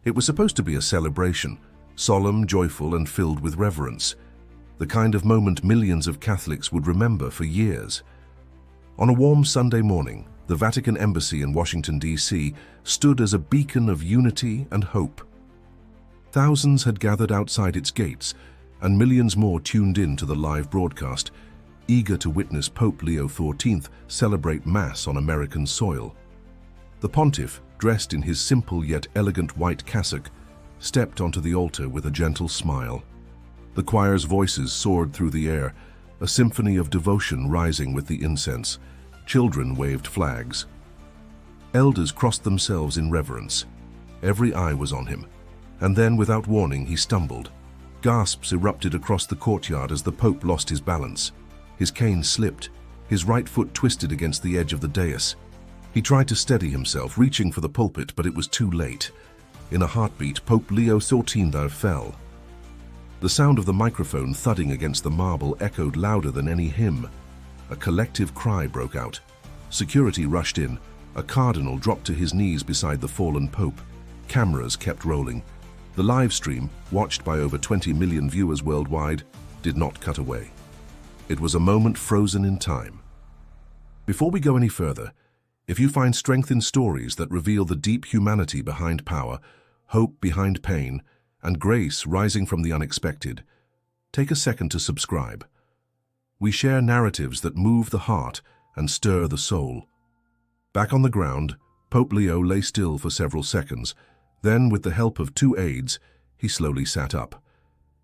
It was supposed to be a celebration, solemn, joyful, and filled with reverence, the kind of moment millions of Catholics would remember for years. On a warm Sunday morning, the Vatican Embassy in Washington, D.C. stood as a beacon of unity and hope. Thousands had gathered outside its gates, and millions more tuned in to the live broadcast, eager to witness Pope Leo XIV celebrate Mass on American soil. The pontiff, dressed in his simple yet elegant white cassock, stepped onto the altar with a gentle smile. The choir's voices soared through the air, a symphony of devotion rising with the incense. Children waved flags. Elders crossed themselves in reverence. Every eye was on him. And then, without warning, he stumbled. Gasps erupted across the courtyard as the Pope lost his balance. His cane slipped. His right foot twisted against the edge of the dais. He tried to steady himself, reaching for the pulpit, but it was too late. In a heartbeat, Pope Leo XIV fell. The sound of the microphone thudding against the marble echoed louder than any hymn. A collective cry broke out. Security rushed in. A cardinal dropped to his knees beside the fallen Pope. Cameras kept rolling. The live stream, watched by over 20 million viewers worldwide, did not cut away. It was a moment frozen in time. Before we go any further, if you find strength in stories that reveal the deep humanity behind power, hope behind pain, and grace rising from the unexpected, take a second to subscribe. We share narratives that move the heart and stir the soul. Back on the ground, Pope Leo lay still for several seconds. Then, with the help of 2 aides, he slowly sat up.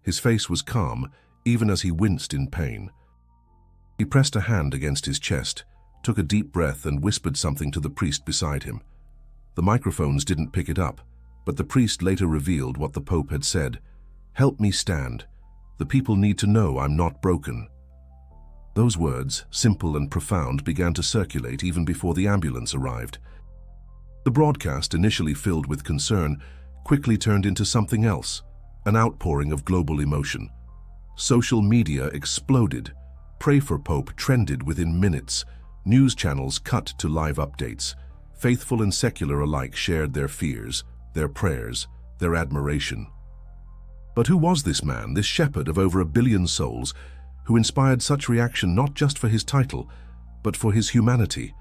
His face was calm, even as he winced in pain. He pressed a hand against his chest, took a deep breath, and whispered something to the priest beside him. The microphones didn't pick it up, but the priest later revealed what the Pope had said. "Help me stand. The people need to know I'm not broken." Those words, simple and profound, began to circulate even before the ambulance arrived. The broadcast, initially filled with concern, quickly turned into something else, an outpouring of global emotion. Social media exploded. Pray for Pope trended within minutes. News channels cut to live updates. Faithful and secular alike shared their fears, their prayers, their admiration. But who was this man, this shepherd of over 1 billion souls, who inspired such reaction not just for his title, but for his humanity?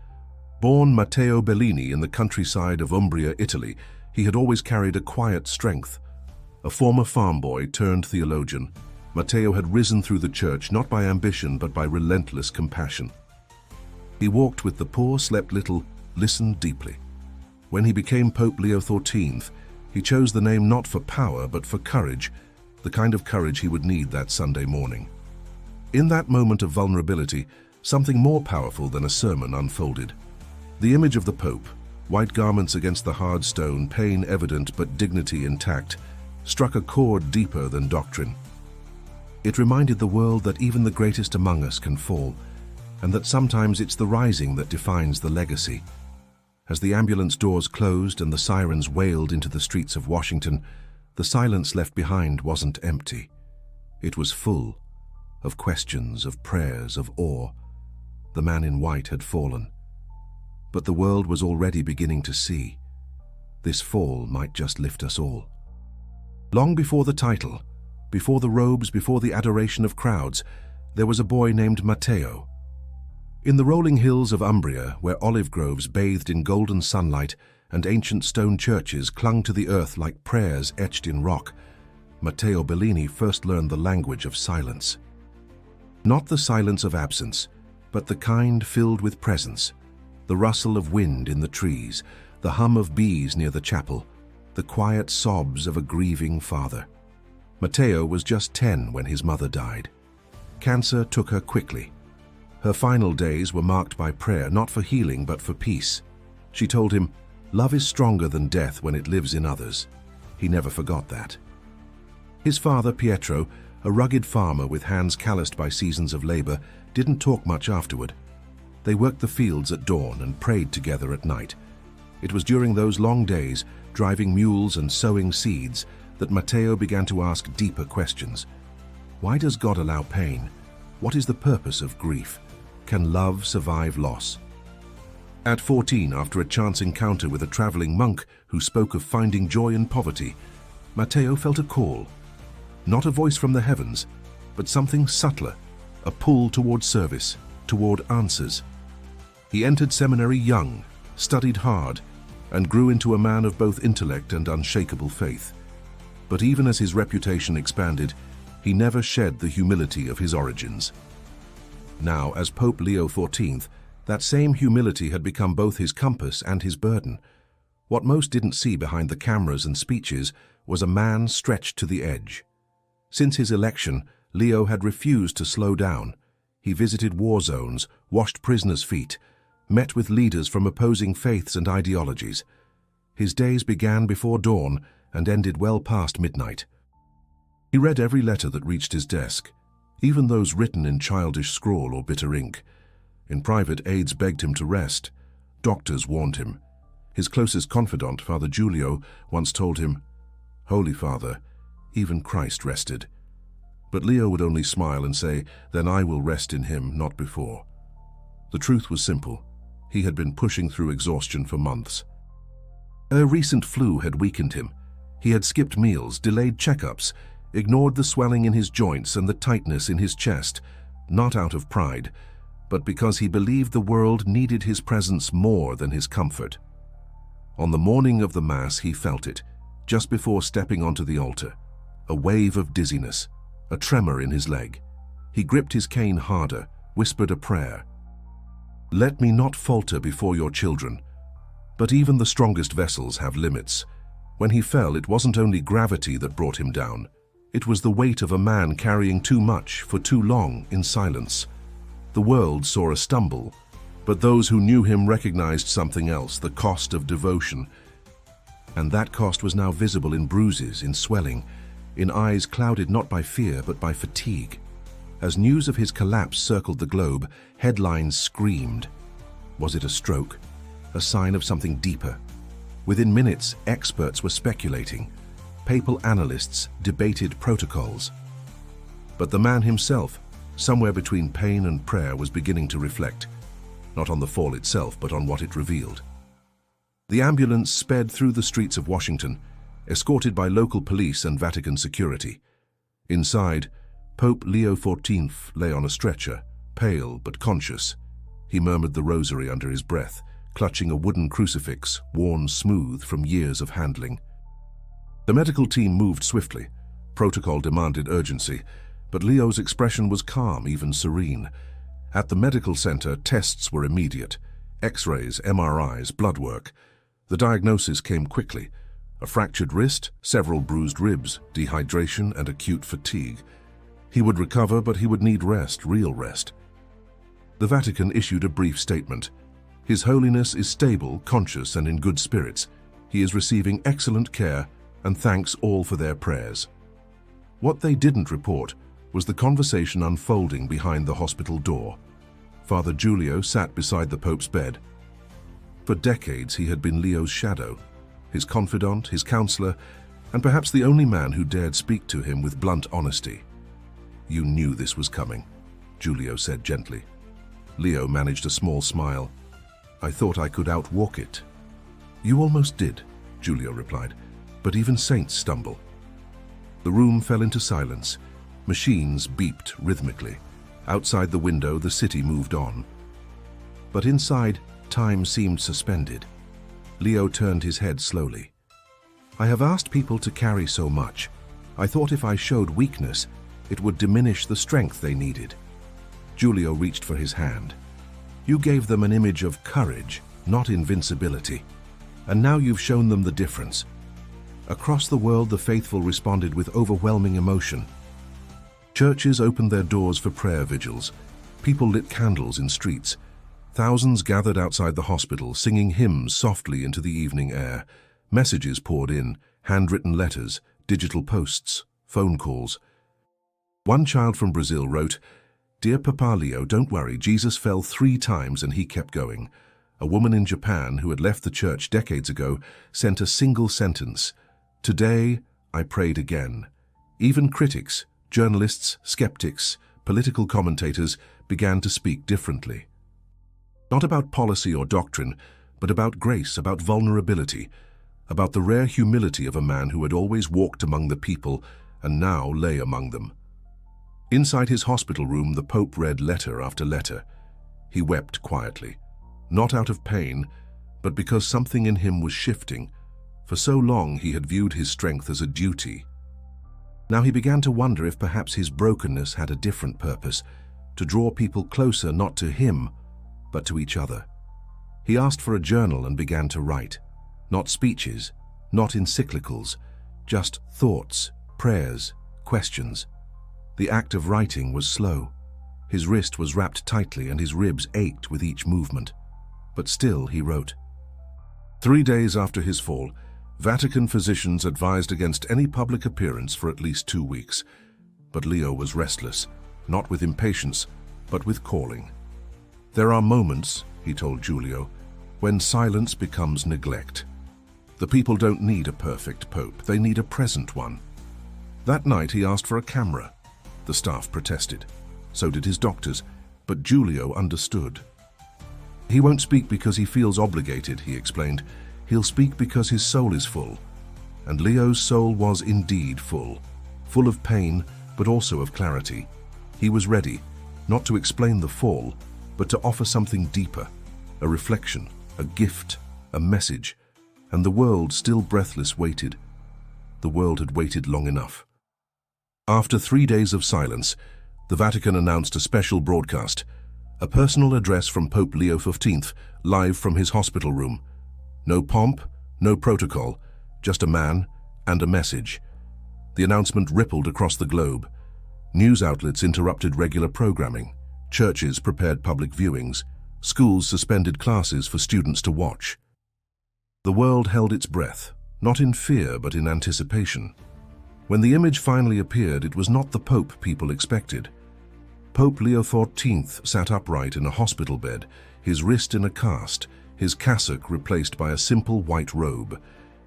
Born Matteo Bellini in the countryside of Umbria, Italy, he had always carried a quiet strength. A former farm boy turned theologian, Matteo had risen through the church not by ambition but by relentless compassion. He walked with the poor, slept little, listened deeply. When he became Pope Leo XIV, he chose the name not for power but for courage, the kind of courage he would need that Sunday morning. In that moment of vulnerability, something more powerful than a sermon unfolded. The image of the Pope, white garments against the hard stone, pain evident but dignity intact, struck a chord deeper than doctrine. It reminded the world that even the greatest among us can fall, and that sometimes it's the rising that defines the legacy. As the ambulance doors closed and the sirens wailed into the streets of Washington, the silence left behind wasn't empty. It was full of questions, of prayers, of awe. The man in white had fallen. But the world was already beginning to see. This fall might just lift us all. Long before the title, before the robes, before the adoration of crowds, there was a boy named Matteo. In the rolling hills of Umbria, where olive groves bathed in golden sunlight and ancient stone churches clung to the earth like prayers etched in rock, Matteo Bellini first learned the language of silence. Not the silence of absence, but the kind filled with presence, the rustle of wind in the trees, the hum of bees near the chapel, the quiet sobs of a grieving father. Matteo was just 10 when his mother died. Cancer took her quickly. Her final days were marked by prayer, not for healing but for peace. She told him, "Love is stronger than death when it lives in others." He never forgot that. His father, Pietro, a rugged farmer with hands calloused by seasons of labor, didn't talk much afterward. They worked the fields at dawn and prayed together at night. It was during those long days, driving mules and sowing seeds, that Matteo began to ask deeper questions. Why does God allow pain? What is the purpose of grief? Can love survive loss? At 14, after a chance encounter with a traveling monk who spoke of finding joy in poverty, Matteo felt a call. Not a voice from the heavens, but something subtler, a pull toward service, toward answers. He entered seminary young, studied hard, and grew into a man of both intellect and unshakable faith. But even as his reputation expanded, he never shed the humility of his origins. Now, as Pope Leo XIV, that same humility had become both his compass and his burden. What most didn't see behind the cameras and speeches was a man stretched to the edge. Since his election, Leo had refused to slow down. He visited war zones, washed prisoners' feet, met with leaders from opposing faiths and ideologies. His days began before dawn and ended well past midnight. He read every letter that reached his desk, even those written in childish scrawl or bitter ink. In private, aides begged him to rest. Doctors warned him. His closest confidant, Father Giulio, once told him, "Holy Father, even Christ rested." But Leo would only smile and say, "Then I will rest in him, not before." The truth was simple. He had been pushing through exhaustion for months. A recent flu had weakened him. He had skipped meals, delayed checkups, ignored the swelling in his joints and the tightness in his chest, not out of pride, but because he believed the world needed his presence more than his comfort. On the morning of the Mass, he felt it, just before stepping onto the altar. A wave of dizziness, a tremor in his leg. He gripped his cane harder, whispered a prayer. "Let me not falter before your children." But even the strongest vessels have limits. When he fell, it wasn't only gravity that brought him down. It was the weight of a man carrying too much for too long in silence. The world saw a stumble, but those who knew him recognized something else, the cost of devotion. And that cost was now visible in bruises, in swelling, in eyes clouded not by fear but by fatigue. As news of his collapse circled the globe, headlines screamed. Was it a stroke? A sign of something deeper? Within minutes, experts were speculating. Papal analysts debated protocols. But the man himself, somewhere between pain and prayer, was beginning to reflect, not on the fall itself, but on what it revealed. The ambulance sped through the streets of Washington, escorted by local police and Vatican security. Inside, Pope Leo XIV lay on a stretcher, pale but conscious. He murmured the rosary under his breath, clutching a wooden crucifix worn smooth from years of handling. The medical team moved swiftly. Protocol demanded urgency, but Leo's expression was calm, even serene. At the medical center, tests were immediate. X-rays, MRIs, blood work. The diagnosis came quickly. A fractured wrist, several bruised ribs, dehydration and acute fatigue. He would recover, but he would need rest, real rest. The Vatican issued a brief statement. His Holiness is stable, conscious, and in good spirits. He is receiving excellent care, and thanks all for their prayers. What they didn't report was the conversation unfolding behind the hospital door. Father Giulio sat beside the Pope's bed. For decades he had been Leo's shadow, his confidant, his counselor, and perhaps the only man who dared speak to him with blunt honesty. "You knew this was coming," Giulio said gently. Leo managed a small smile. "I thought I could outwalk it." "You almost did," Giulio replied, "but even saints stumble." The room fell into silence. Machines beeped rhythmically. Outside the window, the city moved on. But inside, time seemed suspended. Leo turned his head slowly. "I have asked people to carry so much. I thought if I showed weakness, it would diminish the strength they needed." Giulio reached for his hand. "You gave them an image of courage, not invincibility. And now you've shown them the difference." Across the world, the faithful responded with overwhelming emotion. Churches opened their doors for prayer vigils. People lit candles in streets. Thousands gathered outside the hospital, singing hymns softly into the evening air. Messages poured in, handwritten letters, digital posts, phone calls. One child from Brazil wrote, "Dear Papa Leo, don't worry, Jesus fell 3 times and he kept going." A woman in Japan who had left the church decades ago sent a single sentence, "Today I prayed again." Even critics, journalists, skeptics, political commentators began to speak differently. Not about policy or doctrine, but about grace, about vulnerability, about the rare humility of a man who had always walked among the people and now lay among them. Inside his hospital room, the Pope read letter after letter. He wept quietly, not out of pain, but because something in him was shifting. For so long he had viewed his strength as a duty. Now he began to wonder if perhaps his brokenness had a different purpose, to draw people closer not to him, but to each other. He asked for a journal and began to write. Not speeches, not encyclicals, just thoughts, prayers, questions. The act of writing was slow. His wrist was wrapped tightly and his ribs ached with each movement. But still he wrote. 3 days after his fall, Vatican physicians advised against any public appearance for at least 2 weeks. But Leo was restless, not with impatience, but with calling. There are moments, he told Giulio, when silence becomes neglect. The people don't need a perfect pope, they need a present one. That night he asked for a camera. The staff protested. So did his doctors, but Giulio understood. He won't speak because he feels obligated, he explained. He'll speak because his soul is full. And Leo's soul was indeed full of pain, but also of clarity. He was ready, not to explain the fall, but to offer something deeper, a reflection, a gift, a message. And the world, still breathless, waited. The world had waited long enough. After 3 days of silence, the Vatican announced a special broadcast, a personal address from Pope Leo XV, live from his hospital room. No pomp, no protocol, just a man and a message. The announcement rippled across the globe. News outlets interrupted regular programming. Churches prepared public viewings. Schools suspended classes for students to watch. The world held its breath, not in fear but in anticipation. When the image finally appeared, it was not the Pope people expected. Pope Leo XIV sat upright in a hospital bed, his wrist in a cast, his cassock replaced by a simple white robe.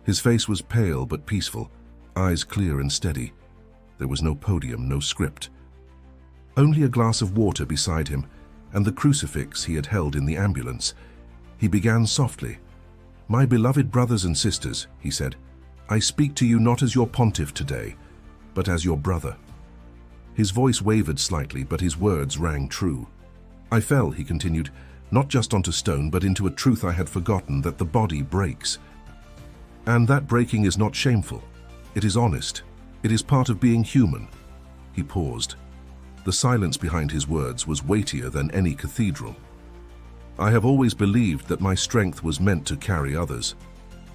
His face was pale but peaceful, eyes clear and steady. There was no podium, no script. Only a glass of water beside him and the crucifix he had held in the ambulance. He began softly. "My beloved brothers and sisters," he said, "I speak to you not as your pontiff today, but as your brother." His voice wavered slightly, but his words rang true. "I fell," he continued, "not just onto stone, but into a truth I had forgotten, that the body breaks. And that breaking is not shameful. It is honest. It is part of being human." He paused. The silence behind his words was weightier than any cathedral. "I have always believed that my strength was meant to carry others.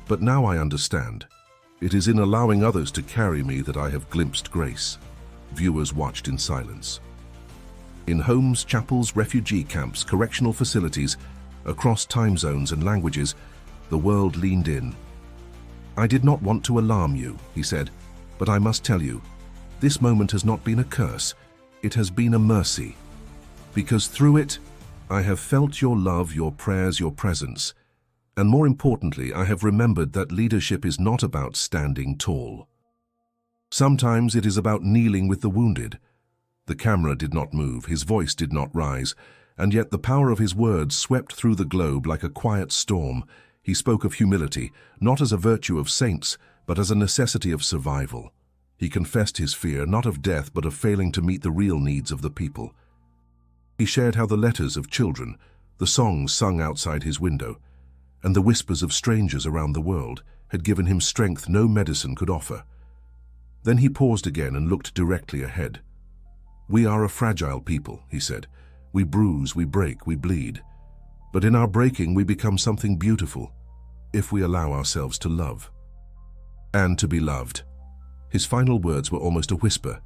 But now I understand. It is in allowing others to carry me that I have glimpsed grace." Viewers watched in silence. In homes, chapels, refugee camps, correctional facilities, across time zones and languages, the world leaned in. "I did not want to alarm you," he said, "but I must tell you, this moment has not been a curse, it has been a mercy. Because through it, I have felt your love, your prayers, your presence. And more importantly, I have remembered that leadership is not about standing tall. Sometimes it is about kneeling with the wounded." The camera did not move, his voice did not rise, and yet the power of his words swept through the globe like a quiet storm. He spoke of humility, not as a virtue of saints, but as a necessity of survival. He confessed his fear, not of death, but of failing to meet the real needs of the people. He shared how the letters of children, the songs sung outside his window, and the whispers of strangers around the world had given him strength no medicine could offer. Then he paused again and looked directly ahead. "We are a fragile people," he said. "We bruise, we break, we bleed. But in our breaking we become something beautiful, if we allow ourselves to love. And to be loved." His final words were almost a whisper.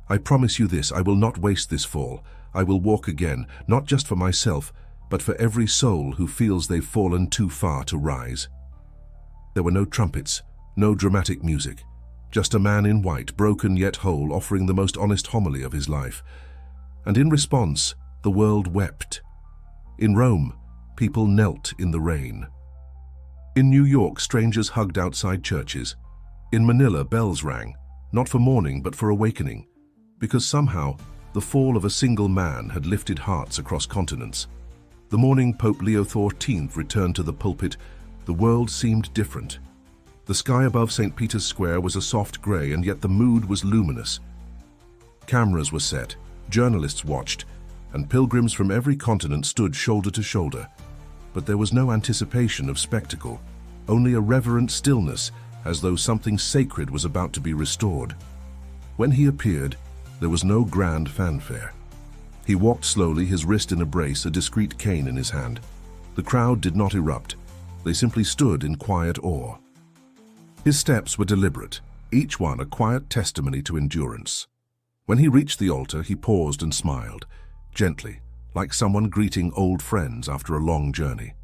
"I promise you this, I will not waste this fall. I will walk again, not just for myself, but for every soul who feels they've fallen too far to rise." There were no trumpets, no dramatic music, just a man in white, broken yet whole, offering the most honest homily of his life. And in response, the world wept. In Rome, people knelt in the rain. In New York, strangers hugged outside churches. In Manila, bells rang, not for mourning but for awakening, because somehow the fall of a single man had lifted hearts across continents. The morning Pope Leo XIV returned to the pulpit, the world seemed different. The sky above St. Peter's Square was a soft grey, and yet the mood was luminous. Cameras were set, journalists watched, and pilgrims from every continent stood shoulder to shoulder. But there was no anticipation of spectacle, only a reverent stillness, as though something sacred was about to be restored. When he appeared, there was no grand fanfare. He walked slowly, his wrist in a brace, a discreet cane in his hand. The crowd did not erupt. They simply stood in quiet awe. His steps were deliberate, each one a quiet testimony to endurance. When he reached the altar, he paused and smiled, gently, like someone greeting old friends after a long journey.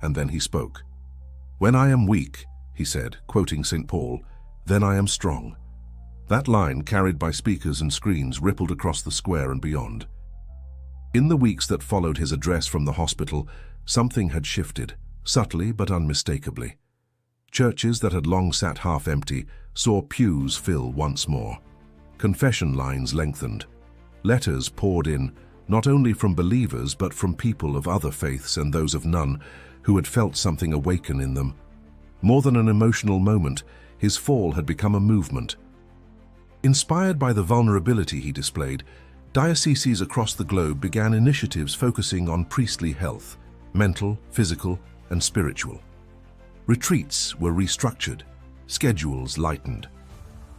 And then he spoke. "When I am weak," he said, quoting St. Paul, "then I am strong." That line, carried by speakers and screens, rippled across the square and beyond. In the weeks that followed his address from the hospital, something had shifted, subtly but unmistakably. Churches that had long sat half empty saw pews fill once more. Confession lines lengthened. Letters poured in, not only from believers but from people of other faiths and those of none who had felt something awaken in them. More than an emotional moment, his fall had become a movement. Inspired by the vulnerability he displayed, dioceses across the globe began initiatives focusing on priestly health, mental, physical, and spiritual. Retreats were restructured, schedules lightened.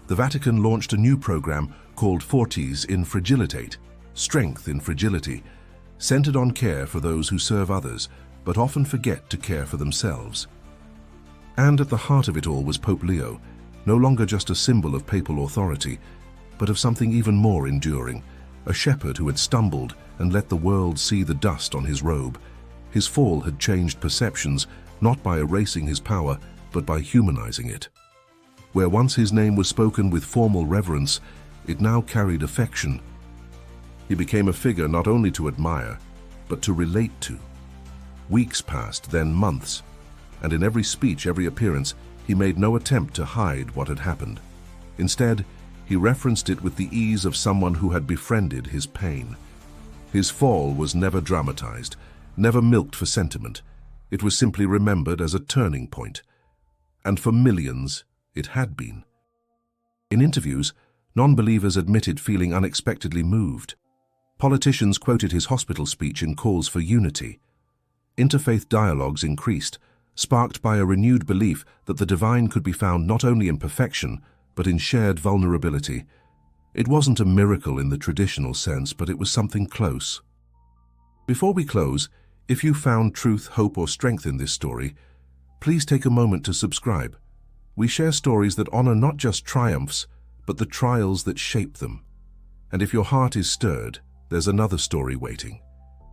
The Vatican launched a new program called Fortis in Fragilitate, Strength in Fragility, centered on care for those who serve others, but often forget to care for themselves. And at the heart of it all was Pope Leo, no longer just a symbol of papal authority, but of something even more enduring, a shepherd who had stumbled and let the world see the dust on his robe. His fall had changed perceptions, not by erasing his power, but by humanizing it. Where once his name was spoken with formal reverence, it now carried affection. He became a figure not only to admire, but to relate to. Weeks passed, then months, and in every speech, every appearance, he made no attempt to hide what had happened. Instead, he referenced it with the ease of someone who had befriended his pain. His fall was never dramatized, never milked for sentiment. It was simply remembered as a turning point. And for millions, it had been. In interviews, non-believers admitted feeling unexpectedly moved. Politicians quoted his hospital speech in calls for unity. Interfaith dialogues increased, sparked by a renewed belief that the divine could be found not only in perfection, but in shared vulnerability. It wasn't a miracle in the traditional sense, but it was something close. Before we close, if you found truth, hope, or strength in this story, please take a moment to subscribe. We share stories that honor not just triumphs, but the trials that shape them. And if your heart is stirred, there's another story waiting.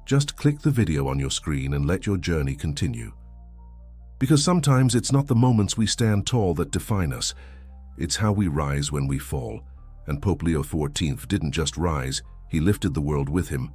Just click the video on your screen and let your journey continue. Because sometimes it's not the moments we stand tall that define us, it's how we rise when we fall. And Pope Leo XIV didn't just rise, he lifted the world with him.